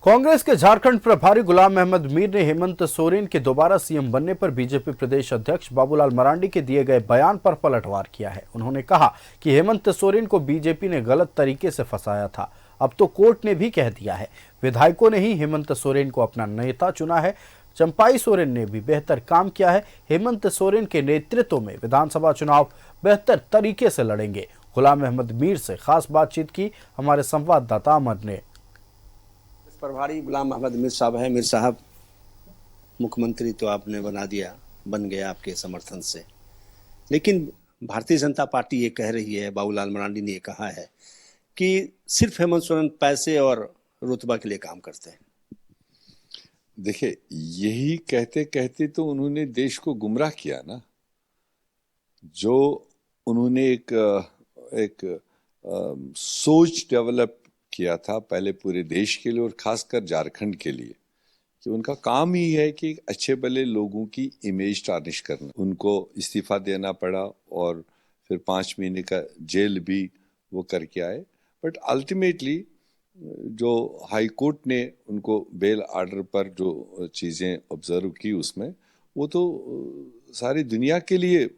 कांग्रेस के झारखंड प्रभारी गुलाम अहमद मीर ने हेमंत सोरेन के दोबारा सीएम बनने पर बीजेपी प्रदेश अध्यक्ष बाबूलाल मरांडी के दिए गए बयान पर पलटवार किया है। उन्होंने कहा कि हेमंत सोरेन को बीजेपी ने गलत तरीके से फंसाया था, अब तो कोर्ट ने भी कह दिया है। विधायकों ने ही हेमंत सोरेन को अपना नेता चुना है। चंपाई सोरेन ने भी बेहतर काम किया है। हेमंत सोरेन के नेतृत्व में विधानसभा चुनाव बेहतर तरीके से लड़ेंगे। गुलाम अहमद मीर से खास बातचीत की हमारे संवाददाता अमर ने। प्रभारी गुलाम अहमद मीर साहब है। मीर साहब, मुख्यमंत्री तो आपने बन गया आपके समर्थन से, लेकिन भारतीय जनता पार्टी ये कह रही है, बाबूलाल मरांडी ने ये कहा है कि सिर्फ हेमंत सोरेन पैसे और रुतबा के लिए काम करते हैं। देखिए, यही कहते कहते तो उन्होंने देश को गुमराह किया ना। जो उन्होंने एक सोच डेवलप किया था पहले पूरे देश के लिए और खासकर झारखंड के लिए, कि उनका काम ही है कि अच्छे भले लोगों की इमेज टार्निश करना। उनको इस्तीफा देना पड़ा और फिर 5 महीने का जेल भी वो करके आए। बट अल्टीमेटली जो हाई कोर्ट ने उनको बेल आर्डर पर जो चीज़ें ऑब्जर्व की, उसमें वो तो सारी दुनिया के लिए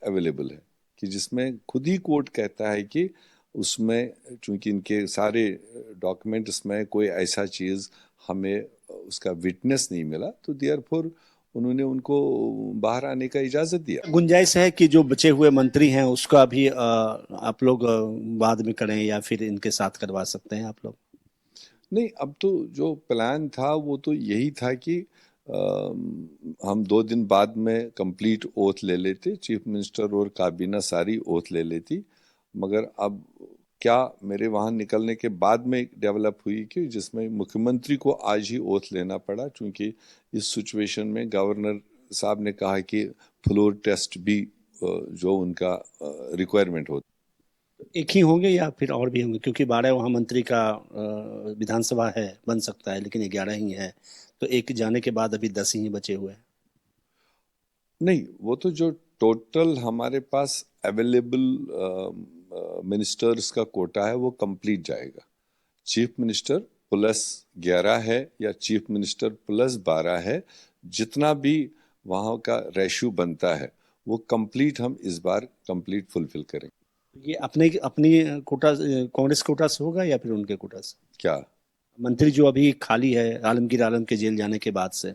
अवेलेबल है, कि जिसमें खुद ही कोर्ट कहता है कि उसमें चूंकि इनके सारे डॉक्यूमेंट्स में कोई ऐसा चीज़ हमें उसका विटनेस नहीं मिला, तो देयरफॉर उन्होंने उनको बाहर आने का इजाज़त दिया। गुंजाइश है कि जो बचे हुए मंत्री हैं उसका भी आप लोग बाद में करें या फिर इनके साथ करवा सकते हैं आप लोग? नहीं, अब तो जो प्लान था वो तो यही था कि हम 2 दिन बाद में कंप्लीट ओथ ले लेते, चीफ मिनिस्टर और काबीना सारी ओथ ले लेती। मगर अब क्या मेरे वहाँ निकलने के बाद में डेवलप हुई कि जिसमें मुख्यमंत्री को आज ही ओथ लेना पड़ा, क्योंकि इस सिचुएशन में गवर्नर साहब ने कहा कि फ्लोर टेस्ट भी जो उनका रिक्वायरमेंट होता। एक ही होंगे या फिर और भी होंगे? क्योंकि 12 वहाँ मंत्री का विधानसभा है, बन सकता है, लेकिन 11 ही है, तो एक जाने के बाद अभी 10 ही बचे हुए हैं। नहीं, वो तो जो टोटल हमारे पास अवेलेबल मिनिस्टर्स का कोटा है वो कंप्लीट जाएगा। चीफ मिनिस्टर प्लस 11 है या चीफ मिनिस्टर प्लस 12 है, जितना भी वहाँ का रेशियो बनता है वो कंप्लीट हम इस बार कंप्लीट फुलफिल करेंगे। ये अपनी कोटा, कांग्रेस कोटा से होगा या फिर उनके कोटा से? क्या मंत्री जो अभी खाली है आलमगीर आलम के जेल जाने के बाद से?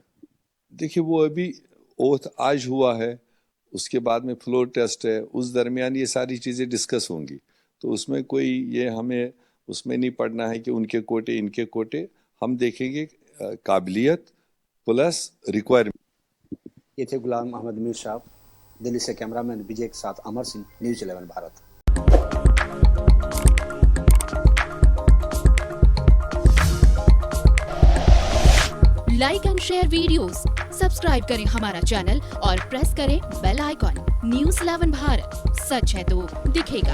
देखिए, वो अभी ओथ आज हुआ है, उसके बाद में फ्लोर टेस्ट है, उस दरमियान ये सारी चीज़ें डिस्कस होंगी। तो उसमें कोई ये हमें उसमें नहीं पड़ना है कि उनके कोटे इनके कोटे, हम देखेंगे काबिलियत प्लस रिक्वायरमेंट। ये थे गुलाम अहमद मीर साहब। दिल्ली से कैमरामैन विजय के साथ Amar Singh, news 11 Bharat. Like and share videos, subscribe करें हमारा चैनल और प्रेस करें बेल आइकॉन। न्यूज़ 11 भारत, सच है तो दिखेगा।